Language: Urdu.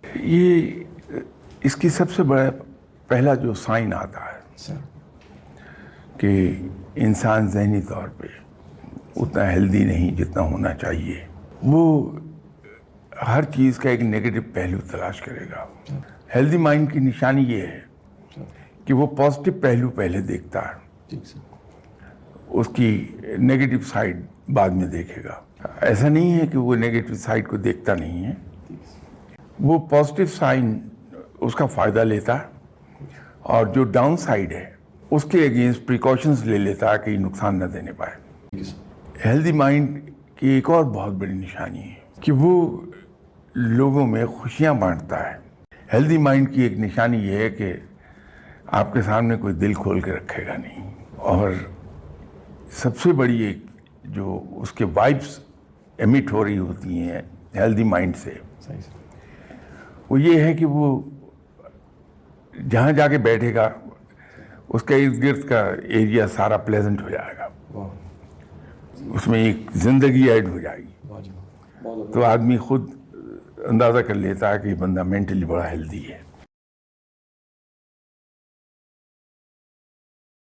یہ اس کی سب سے بڑا پہلا جو سائن آتا ہے کہ انسان ذہنی طور پہ اتنا ہیلدی نہیں جتنا ہونا چاہیے، وہ ہر چیز کا ایک نیگیٹو پہلو تلاش کرے گا۔ ہیلدی مائنڈ کی نشانی یہ ہے کہ وہ پازیٹو پہلو پہلے دیکھتا ہے، اس کی نیگیٹو سائڈ بعد میں دیکھے گا۔ ایسا نہیں ہے کہ وہ نیگیٹو سائڈ کو دیکھتا نہیں ہے، وہ پازیٹو سائن اس کا فائدہ لیتا ہے اور جو ڈاؤن سائڈ ہے اس کے اگینسٹ پریکاشنز لے لیتا ہے کہ نقصان نہ دینے پائے۔ ہیلدی مائنڈ کی ایک اور بہت بڑی نشانی ہے کہ وہ لوگوں میں خوشیاں بانٹتا ہے۔ ہیلدی مائنڈ کی ایک نشانی یہ ہے کہ آپ کے سامنے کوئی دل کھول کے رکھے گا نہیں، اور سب سے بڑی ایک جو اس کے وائبس ایمٹ ہو رہی ہوتی ہیں ہیلدی مائنڈ سے، وہ یہ ہے کہ وہ جہاں جا کے بیٹھے گا اس کا ارد گرد کا ایریا سارا پلیزنٹ ہو جائے گا، اس میں ایک زندگی ایڈ ہو جائے گی، تو آدمی خود اندازہ کر لیتا ہے کہ یہ بندہ مینٹلی بڑا ہیلدی ہے۔